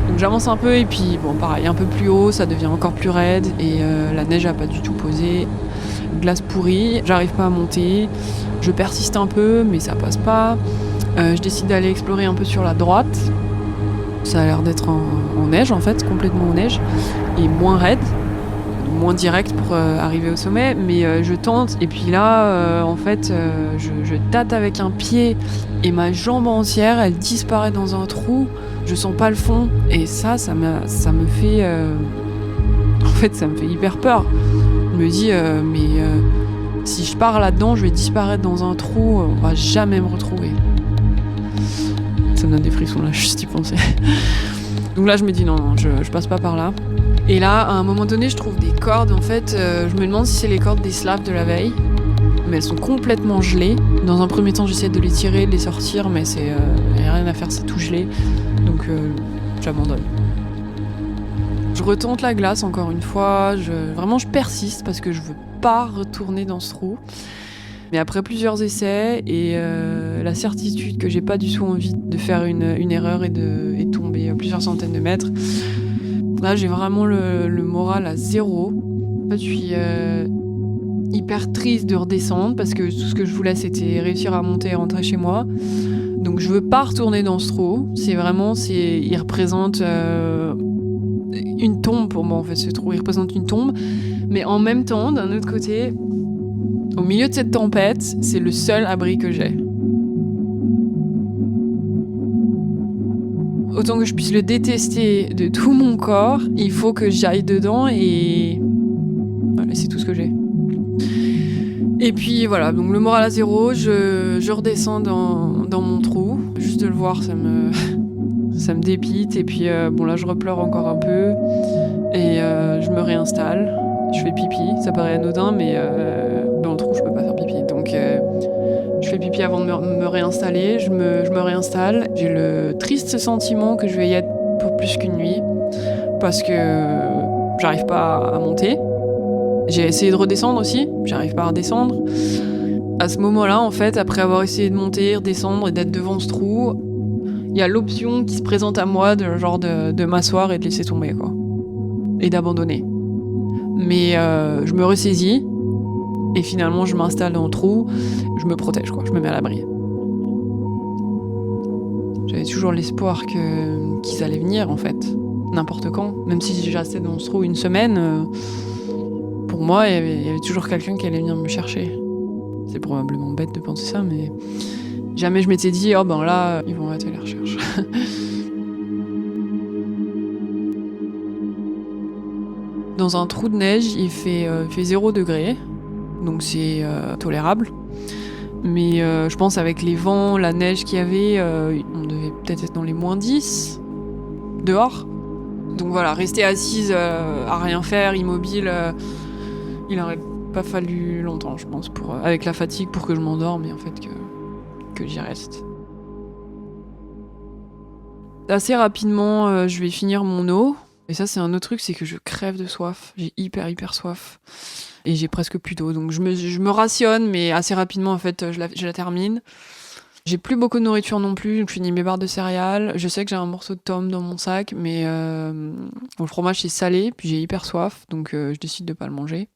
Donc j'avance un peu et puis pareil, un peu plus haut, ça devient encore plus raide et la neige n'a pas du tout posé. Glace pourrie, j'arrive pas à monter, je persiste un peu mais ça passe pas. Je décide d'aller explorer un peu sur la droite. Ça a l'air d'être en neige en fait, complètement en neige et moins raide, moins direct pour arriver au sommet, mais je tente et puis là en fait je tâte avec un pied et ma jambe entière elle disparaît dans un trou, je sens pas le fond et ça me fait en fait ça me fait hyper peur. Je me dis si je pars là-dedans je vais disparaître dans un trou, on va jamais me retrouver. Ça me donne des frissons là juste y penser. Donc là je me dis non je passe pas par là. Et là à un moment donné je trouve des cordes en fait, je me demande si c'est les cordes des slaves de la veille, mais elles sont complètement gelées. Dans un premier temps j'essaie de les tirer, de les sortir, mais y a rien à faire, c'est tout gelé, donc j'abandonne. Je retente la glace encore une fois, je persiste parce que je veux pas retourner dans ce trou. Mais après plusieurs essais et la certitude que j'ai pas du tout envie de faire une erreur et de tomber plusieurs centaines de mètres, là j'ai vraiment le moral à zéro. En fait, je suis hyper triste de redescendre parce que tout ce que je voulais c'était réussir à monter et rentrer chez moi. Donc je veux pas retourner dans ce trou. Il représente une tombe pour moi en fait, ce trou. Il représente une tombe. Mais en même temps, d'un autre côté, au milieu de cette tempête, c'est le seul abri que j'ai. Autant que je puisse le détester de tout mon corps, il faut que j'aille dedans et voilà, c'est tout ce que j'ai. Et puis voilà, donc le moral à zéro, je redescends dans mon trou. Juste de le voir, ça me dépite. Et puis là, je repleure encore un peu et je me réinstalle. Je fais pipi, ça paraît anodin, mais dans le trou, je peux pas faire pipi. Donc, je fais pipi avant de me réinstaller. Je me réinstalle. J'ai le triste sentiment que je vais y être pour plus qu'une nuit parce que j'arrive pas à monter. J'ai essayé de redescendre aussi, j'arrive pas à redescendre. À ce moment-là, en fait, après avoir essayé de monter, redescendre et d'être devant ce trou, il y a l'option qui se présente à moi de m'asseoir et de laisser tomber, quoi. Et d'abandonner. Mais je me ressaisis et finalement je m'installe dans le trou, je me protège, quoi, je me mets à l'abri. J'avais toujours l'espoir qu'ils allaient venir en fait, n'importe quand, même si j'ai resté dans ce trou une semaine, pour moi il y avait toujours quelqu'un qui allait venir me chercher. C'est probablement bête de penser ça, mais jamais je m'étais dit là ils vont arrêter les recherches. Dans un trou de neige, il fait 0 degré, donc c'est tolérable. Mais je pense avec les vents, la neige qu'il y avait, on devait peut-être être dans les -10 dehors. Donc voilà, rester assise à rien faire, immobile, il n'aurait pas fallu longtemps, je pense, avec la fatigue pour que je m'endorme et en fait que j'y reste. Assez rapidement, je vais finir mon eau. Et ça, c'est un autre truc, c'est que je crève de soif. J'ai hyper soif. Et j'ai presque plus d'eau. Donc je me rationne, mais assez rapidement, en fait, je la termine. J'ai plus beaucoup de nourriture non plus, donc je finis mes barres de céréales. Je sais que j'ai un morceau de tome dans mon sac, mais le fromage, c'est salé, puis j'ai hyper soif, donc je décide de pas le manger.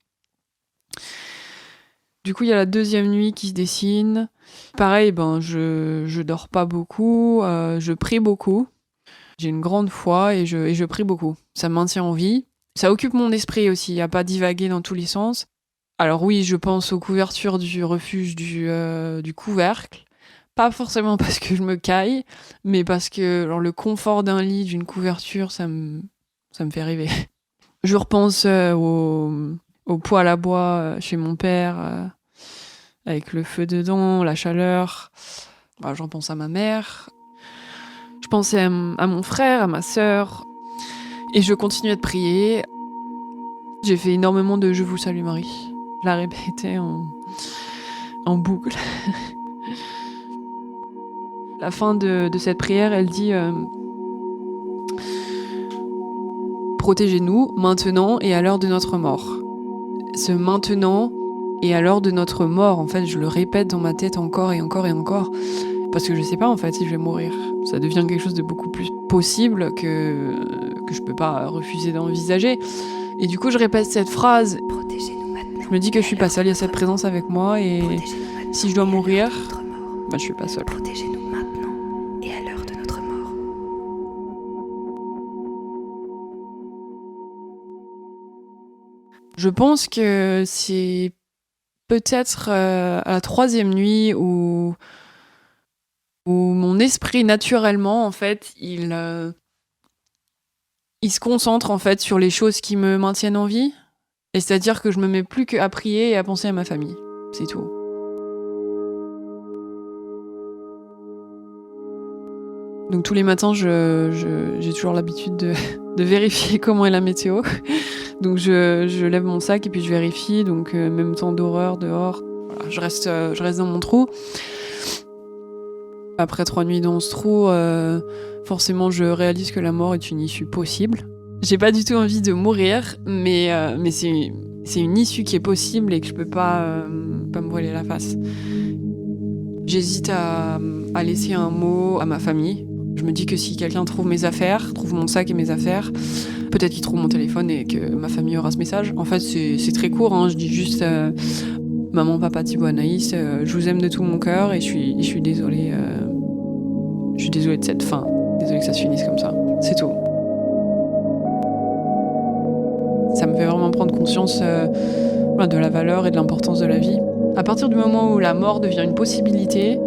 Du coup, il y a la deuxième nuit qui se dessine. Pareil, je dors pas beaucoup, je prie beaucoup. J'ai une grande foi et je prie beaucoup. Ça me maintient en vie. Ça occupe mon esprit aussi, à pas divaguer dans tous les sens. Alors oui, je pense aux couvertures du refuge du couvercle. Pas forcément parce que je me caille, mais parce que le confort d'un lit, d'une couverture, ça me fait rêver. Je repense au poêle à bois chez mon père, avec le feu dedans, la chaleur. Je repense à ma mère. Je pensais à mon frère, à ma sœur. Et je continuais de prier. J'ai fait énormément de « Je vous salue Marie ». Je la répétais en boucle. La fin de cette prière, elle dit protégez-nous maintenant et à l'heure de notre mort. Ce maintenant et à l'heure de notre mort, en fait, je le répète dans ma tête encore et encore et encore. Parce que je sais pas en fait si je vais mourir. Ça devient quelque chose de beaucoup plus possible que je peux pas refuser d'envisager. Et du coup, je répète cette phrase. Protégez-nous maintenant. Je me dis que je suis pas seule, il y a cette présence avec moi et si je dois mourir, je suis pas seule. Protégez-nous maintenant et à l'heure de notre mort. Je pense que c'est peut-être à la troisième nuit où mon esprit naturellement en fait il se concentre en fait sur les choses qui me maintiennent en vie, et c'est-à-dire que je me mets plus qu'à prier et à penser à ma famille, c'est tout. Donc tous les matins j'ai toujours l'habitude de vérifier comment est la météo. Donc je lève mon sac et puis je vérifie, donc même temps d'horreur dehors, voilà, je reste dans mon trou. Après 3 nuits dans ce trou, forcément je réalise que la mort est une issue possible. J'ai pas du tout envie de mourir, mais c'est une issue qui est possible et que je peux pas me voiler la face. J'hésite à laisser un mot à ma famille. Je me dis que si quelqu'un trouve mes affaires, trouve mon sac et mes affaires, peut-être qu'il trouve mon téléphone et que ma famille aura ce message. En fait, c'est très court, hein. Je dis juste maman, papa, Thibaut, Anaïs, je vous aime de tout mon cœur et je suis désolée. Je suis désolée de cette fin. Désolée que ça se finisse comme ça. C'est tout. Ça me fait vraiment prendre conscience de la valeur et de l'importance de la vie. À partir du moment où la mort devient une possibilité,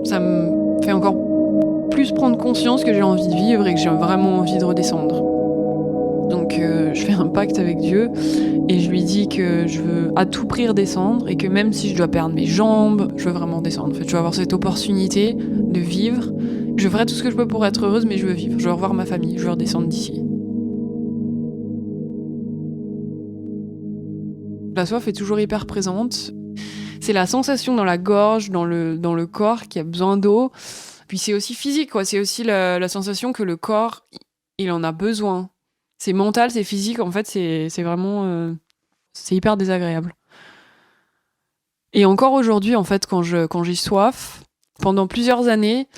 ça me fait encore plus prendre conscience que j'ai envie de vivre et que j'ai vraiment envie de redescendre. Donc je fais un pacte avec Dieu et je lui dis que je veux à tout prix redescendre et que même si je dois perdre mes jambes, je veux vraiment descendre. En fait, je veux avoir cette opportunité de vivre. Je ferai tout ce que je peux pour être heureuse, mais je veux vivre. Je veux revoir ma famille, je veux redescendre d'ici. La soif est toujours hyper présente. C'est la sensation dans la gorge, dans le corps qui a besoin d'eau. Puis c'est aussi physique, quoi. C'est aussi la sensation que le corps, il en a besoin. C'est mental, c'est physique. En fait, c'est vraiment... c'est hyper désagréable. Et encore aujourd'hui, en fait, quand j'ai soif, pendant plusieurs années,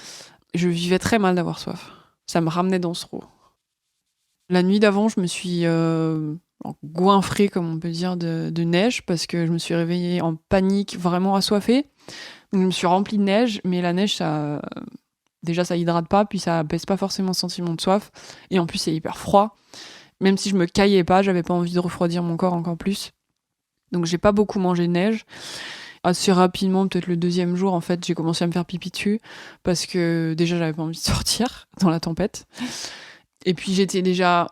je vivais très mal d'avoir soif. Ça me ramenait dans ce trou. La nuit d'avant, je me suis goinfrée, comme on peut dire, de neige, parce que je me suis réveillée en panique, vraiment assoiffée. Donc, je me suis remplie de neige, mais la neige, déjà, ça hydrate pas, puis ça apaise pas forcément le sentiment de soif. Et en plus, c'est hyper froid. Même si je me caillais pas, j'avais pas envie de refroidir mon corps encore plus. Donc, j'ai pas beaucoup mangé de neige. Assez rapidement, peut-être le deuxième jour, en fait, j'ai commencé à me faire pipi dessus, parce que déjà, j'avais pas envie de sortir dans la tempête. Et puis, j'étais déjà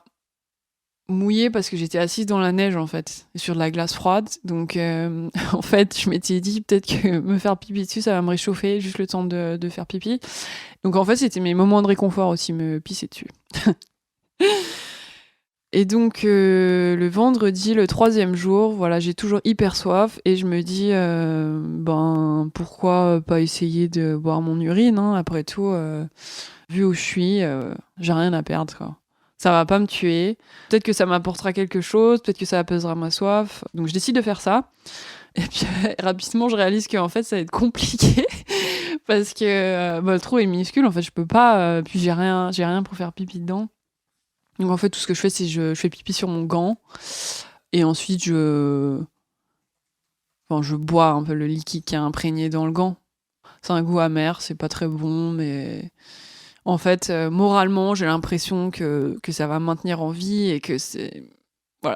mouillée parce que j'étais assise dans la neige en fait, sur de la glace froide. Donc en fait, je m'étais dit peut-être que me faire pipi dessus, ça va me réchauffer juste le temps de faire pipi. Donc en fait, c'était mes moments de réconfort aussi, me pisser dessus. Et donc le vendredi, le 3e jour, voilà, j'ai toujours hyper soif et je me dis pourquoi pas essayer de boire mon urine, hein, après tout, vu où je suis, j'ai rien à perdre, quoi. Ça va pas me tuer. Peut-être que ça m'apportera quelque chose, peut-être que ça apaisera ma soif. Donc je décide de faire ça. Et puis rapidement, je réalise qu'en fait, ça va être compliqué parce que le trou est minuscule. En fait, je peux pas. Puis j'ai rien pour faire pipi dedans. Donc en fait, tout ce que je fais, c'est je fais pipi sur mon gant. Et ensuite, je bois un peu le liquide qui est imprégné dans le gant. C'est un goût amer, c'est pas très bon, mais en fait, moralement, j'ai l'impression que ça va me maintenir en vie et que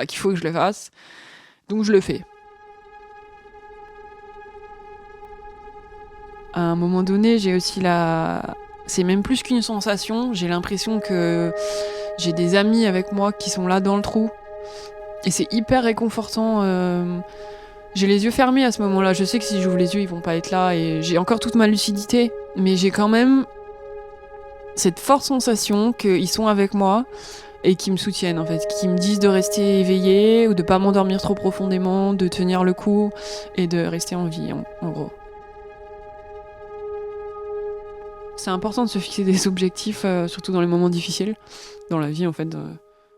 qu'il faut que je le fasse. Donc je le fais. À un moment donné, j'ai aussi c'est même plus qu'une sensation, j'ai l'impression que j'ai des amis avec moi qui sont là dans le trou. Et c'est hyper réconfortant. J'ai les yeux fermés à ce moment-là. Je sais que si j'ouvre les yeux, ils vont pas être là. Et j'ai encore toute ma lucidité. Mais j'ai quand même cette forte sensation qu'ils sont avec moi et qu'ils me soutiennent, en fait. Qu'ils me disent de rester éveillée ou de pas m'endormir trop profondément, de tenir le coup et de rester en vie, en gros. C'est important de se fixer des objectifs, surtout dans les moments difficiles, dans la vie, en fait,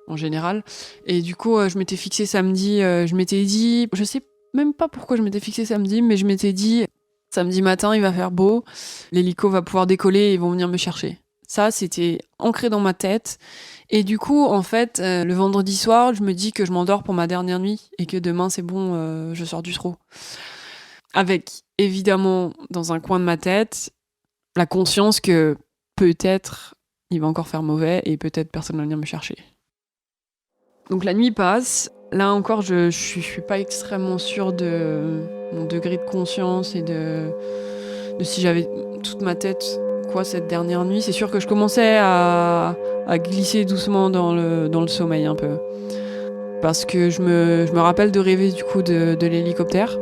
en général. Et du coup, je m'étais fixé samedi, je m'étais dit, je sais même pas pourquoi je m'étais fixé samedi, mais je m'étais dit, samedi matin, il va faire beau, l'hélico va pouvoir décoller et ils vont venir me chercher. Ça, c'était ancré dans ma tête. Et du coup, en fait, le vendredi soir, je me dis que je m'endors pour ma dernière nuit et que demain, c'est bon, je sors du trou. Avec, évidemment, dans un coin de ma tête, la conscience que peut-être il va encore faire mauvais et peut-être personne va venir me chercher. Donc la nuit passe. Là encore, je suis pas extrêmement sûre de mon degré de conscience et de si j'avais toute ma tête cette dernière nuit. C'est sûr que je commençais à glisser doucement dans le sommeil un peu. Parce que je me rappelle de rêver du coup de l'hélicoptère,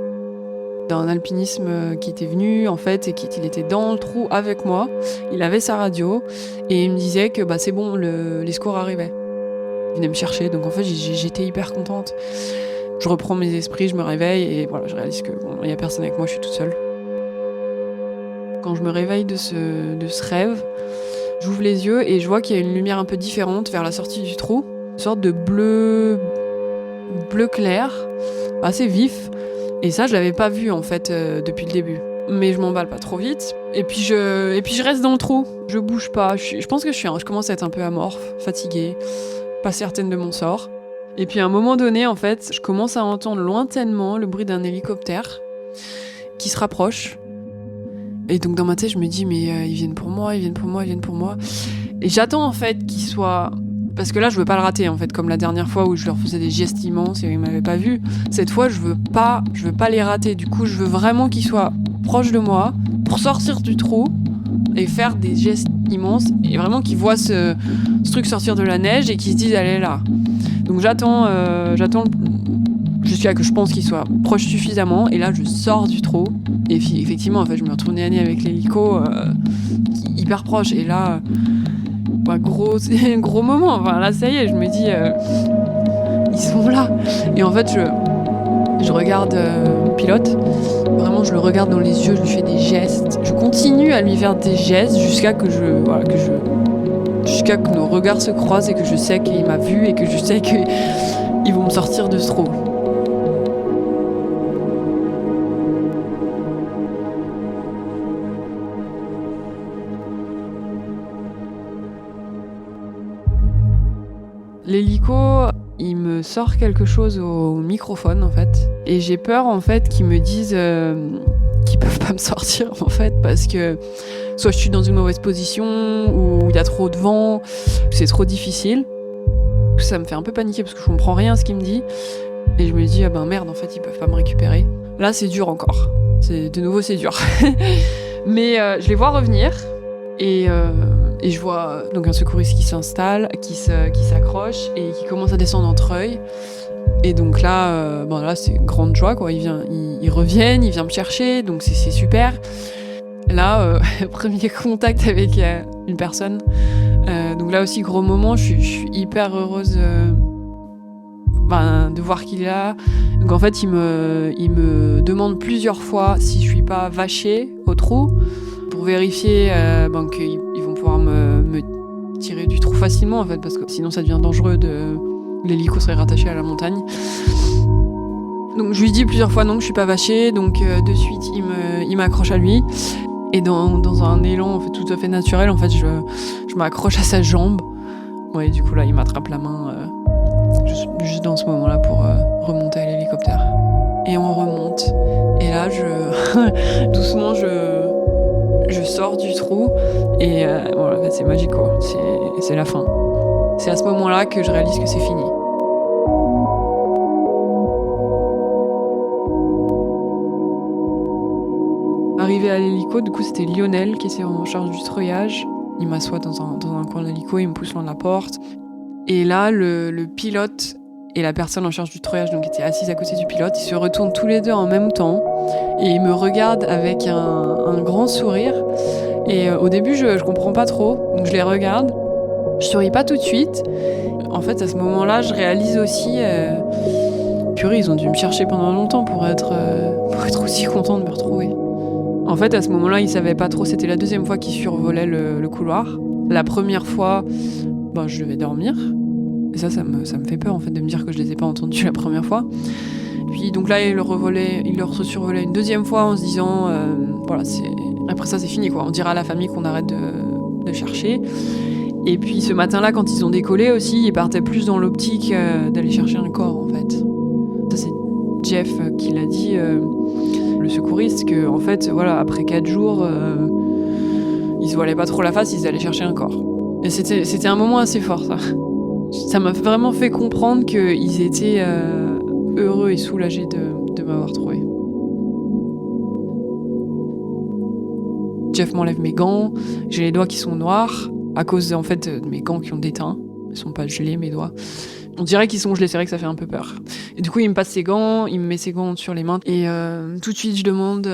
d'un alpinisme qui était venu en fait et qu'il était dans le trou avec moi. Il avait sa radio et il me disait que c'est bon, les secours arrivaient. Il venait me chercher, donc en fait j'étais hyper contente. Je reprends mes esprits, je me réveille et voilà, je réalise que il y a personne avec moi, je suis toute seule. Quand je me réveille de ce rêve, j'ouvre les yeux et je vois qu'il y a une lumière un peu différente vers la sortie du trou, une sorte de bleu clair, assez vif. Et ça, je l'avais pas vu en fait depuis le début. Mais je m'emballe pas trop vite. Et puis je reste dans le trou. Je bouge pas. Je pense que je commence à être un peu amorphe, fatiguée, pas certaine de mon sort. Et puis à un moment donné, en fait, je commence à entendre lointainement le bruit d'un hélicoptère qui se rapproche. Et donc dans ma tête, je me dis mais ils viennent pour moi. Et j'attends en fait qu'ils soient... Parce que là, je veux pas le rater, en fait, comme la dernière fois où je leur faisais des gestes immenses et ils m'avaient pas vu. Cette fois, je veux pas les rater. Du coup, je veux vraiment qu'ils soient proches de moi pour sortir du trou et faire des gestes immenses et vraiment qu'ils voient ce truc sortir de la neige et qu'ils se disent, elle est là. Donc j'attends jusqu'à que je pense qu'ils soient proches suffisamment et là, je sors du trou. Et effectivement, en fait, je me retrouve nez à nez avec l'hélico hyper proche et là... c'est un gros moment. Enfin, là, ça y est, je me dis, ils sont là. Et en fait, je regarde le pilote. Vraiment, je le regarde dans les yeux, je lui fais des gestes. Je continue à lui faire des gestes jusqu'à que nos regards se croisent et que je sais qu'il m'a vu et que je sais qu'ils vont me sortir de ce trou. L'hélico, il me sort quelque chose au microphone, en fait. Et j'ai peur, en fait, qu'ils me disent qu'ils peuvent pas me sortir, en fait, parce que soit je suis dans une mauvaise position, ou il y a trop de vent, c'est trop difficile. Ça me fait un peu paniquer parce que je comprends rien à ce qu'il me dit. Et je me dis, merde, en fait, ils peuvent pas me récupérer. Là, c'est dur encore. De nouveau, c'est dur. Mais je les vois revenir, et Et je vois donc un secouriste qui s'installe, qui s'accroche et qui commence à descendre en treuil. Et donc là, là c'est grande joie, quoi. Ils reviennent, il vient me chercher, donc c'est super. Là, premier contact avec une personne. Donc là aussi, gros moment, je suis hyper heureuse de voir qu'il est là. Donc en fait, il me demande plusieurs fois si je suis pas vachée au trou pour vérifier qu'ils vont pouvoir me tirer du trou facilement, en fait, parce que sinon ça devient dangereux l'hélico serait rattaché à la montagne. Donc je lui dis plusieurs fois non, que je suis pas vachée, donc de suite il m'accroche à lui. Et dans un élan en fait, tout à fait naturel, en fait, je m'accroche à sa jambe. Ouais, du coup là il m'attrape la main juste dans ce moment-là pour remonter à l'hélicoptère. Et on remonte. Et là doucement je sors du trou et voilà, c'est magique, quoi. C'est la fin. C'est à ce moment-là que je réalise que c'est fini. Arrivé à l'hélico, du coup c'était Lionel qui était en charge du treuillage. Il m'assoit dans un coin de l'hélico, il me pousse loin de la porte. Et là, le pilote et la personne en charge du treuillage, donc qui était assise à côté du pilote, ils se retournent tous les deux en même temps et ils me regardent avec un grand sourire. Et au début, je comprends pas trop, donc je les regarde. Je souris pas tout de suite. En fait, à ce moment-là, je réalise aussi... purée, ils ont dû me chercher pendant longtemps pour être aussi contents de me retrouver. En fait, à ce moment-là, ils savaient pas trop. C'était la deuxième fois qu'ils survolaient le couloir. La première fois, je devais dormir. Et ça me fait peur, en fait, de me dire que je les ai pas entendus la première fois. Puis donc là, ils leur survolaient une deuxième fois en se disant... après ça, c'est fini, quoi. On dira à la famille qu'on arrête de chercher. Et puis ce matin-là, quand ils ont décollé aussi, ils partaient plus dans l'optique d'aller chercher un corps, en fait. Ça, c'est Jeff qui l'a dit, le secouriste, que en fait, voilà, après 4 jours, ils se voilaient pas trop la face, ils allaient chercher un corps. Et c'était un moment assez fort, ça. Ça m'a vraiment fait comprendre qu'ils étaient heureux et soulagés de m'avoir trouvé. Jeff m'enlève mes gants, j'ai les doigts qui sont noirs, à cause en fait de mes gants qui ont déteint. Ils sont pas gelés, mes doigts. On dirait qu'ils sont gelés, c'est vrai que ça fait un peu peur. Et du coup, il me passe ses gants, il me met ses gants sur les mains. Et tout de suite, je demande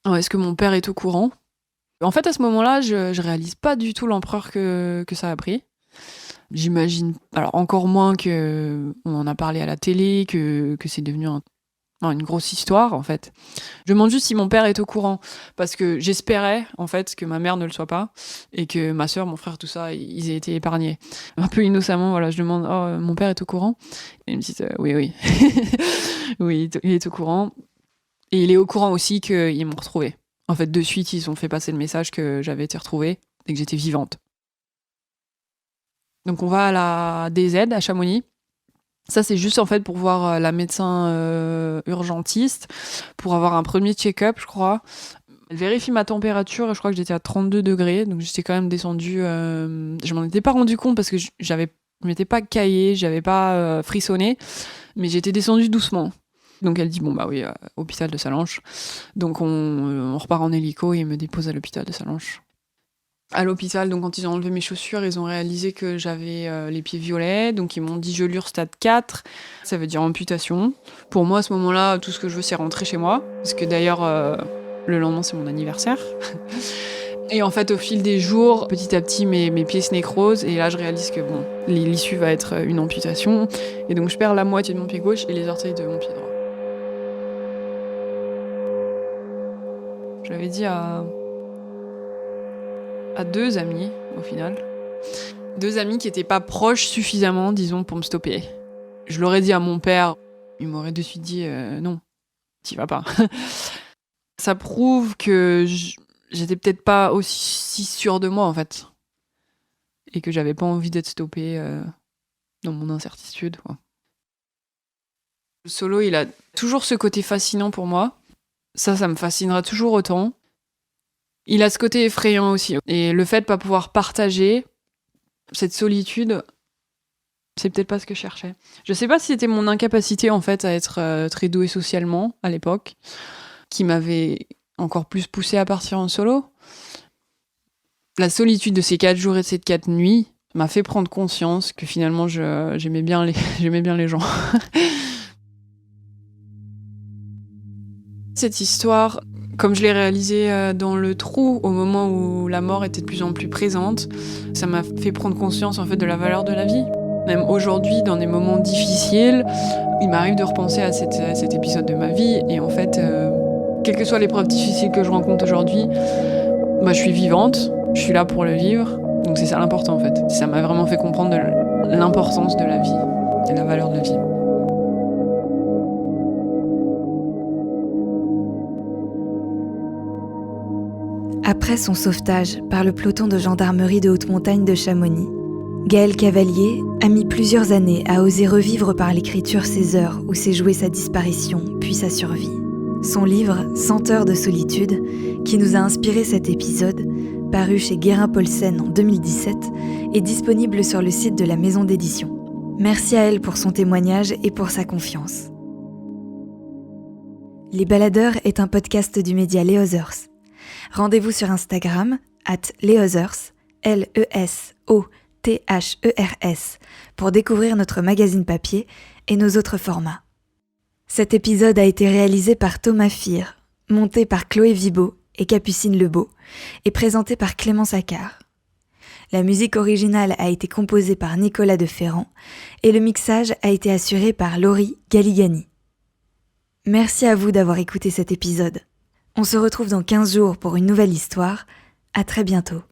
est-ce que mon père est au courant ? En fait, à ce moment-là, je réalise pas du tout l'ampleur que ça a pris. J'imagine, alors encore moins qu'on en a parlé à la télé, que c'est devenu une grosse histoire, en fait. Je demande juste si mon père est au courant, parce que j'espérais, en fait, que ma mère ne le soit pas, et que ma sœur, mon frère, tout ça, ils aient été épargnés. Un peu innocemment, voilà, je demande « mon père est au courant ?» Et ils me disent « oui. » Oui, il est au courant. Et il est au courant aussi qu'ils m'ont retrouvée. En fait, de suite, ils ont fait passer le message que j'avais été retrouvée, et que j'étais vivante. Donc on va à la DZ, à Chamonix. Ça, c'est juste en fait pour voir la médecin urgentiste, pour avoir un premier check-up, je crois. Elle vérifie ma température et je crois que j'étais à 32 degrés, donc j'étais quand même descendue. Je m'en étais pas rendu compte parce que je m'étais pas caillée, j'avais pas frissonné, mais j'étais descendue doucement. Donc elle dit hôpital de Sallanches. Donc on repart en hélico et il me dépose à l'hôpital de Sallanches. À l'hôpital, donc quand ils ont enlevé mes chaussures, ils ont réalisé que j'avais les pieds violets, donc ils m'ont dit gelure stade 4, ça veut dire amputation. Pour moi, à ce moment-là, tout ce que je veux, c'est rentrer chez moi, parce que d'ailleurs, le lendemain, c'est mon anniversaire. Et en fait, au fil des jours, petit à petit, mes pieds se nécrosent, et là, je réalise que l'issue va être une amputation, et donc je perds la moitié de mon pied gauche et les orteils de mon pied droit. J'avais dit à 2 amis, au final. 2 amis qui n'étaient pas proches suffisamment, disons, pour me stopper. Je l'aurais dit à mon père, il m'aurait de suite dit non, t'y vas pas. Ça prouve que j'étais peut-être pas aussi sûre de moi, en fait. Et que j'avais pas envie d'être stoppée dans mon incertitude, quoi. Le solo, il a toujours ce côté fascinant pour moi. Ça me fascinera toujours autant. Il a ce côté effrayant aussi. Et le fait de pas pouvoir partager cette solitude, c'est peut-être pas ce que je cherchais. Je sais pas si c'était mon incapacité, en fait, à être très douée socialement, à l'époque, qui m'avait encore plus poussée à partir en solo. La solitude de ces 4 jours et de ces 4 nuits m'a fait prendre conscience que finalement j'aimais bien les gens. Cette histoire, comme je l'ai réalisée dans le trou au moment où la mort était de plus en plus présente, ça m'a fait prendre conscience en fait de la valeur de la vie. Même aujourd'hui, dans des moments difficiles, il m'arrive de repenser à cet épisode de ma vie et en fait, quelles que soient les épreuves difficiles que je rencontre aujourd'hui, je suis vivante, je suis là pour le vivre. Donc c'est ça l'important en fait. Ça m'a vraiment fait comprendre l'importance de la vie et la valeur de la vie. Après son sauvetage par le peloton de gendarmerie de haute montagne de Chamonix, Gaël Cavalier a mis plusieurs années à oser revivre par l'écriture ces heures où s'est jouée sa disparition puis sa survie. Son livre « 100 heures de solitude », qui nous a inspiré cet épisode, paru chez Guérin-Paulsen en 2017, est disponible sur le site de la maison d'édition. Merci à elle pour son témoignage et pour sa confiance. Les Baladeurs est un podcast du média Les Others. Rendez-vous sur Instagram, @lesothers, LESOTHERS, pour découvrir notre magazine papier et nos autres formats. Cet épisode a été réalisé par Thomas Fir, monté par Chloé Vibo et Capucine Lebeau, et présenté par Clément Saccard. La musique originale a été composée par Nicolas de Ferrand, et le mixage a été assuré par Laurie Galigani. Merci à vous d'avoir écouté cet épisode. On se retrouve dans 15 jours pour une nouvelle histoire. À très bientôt.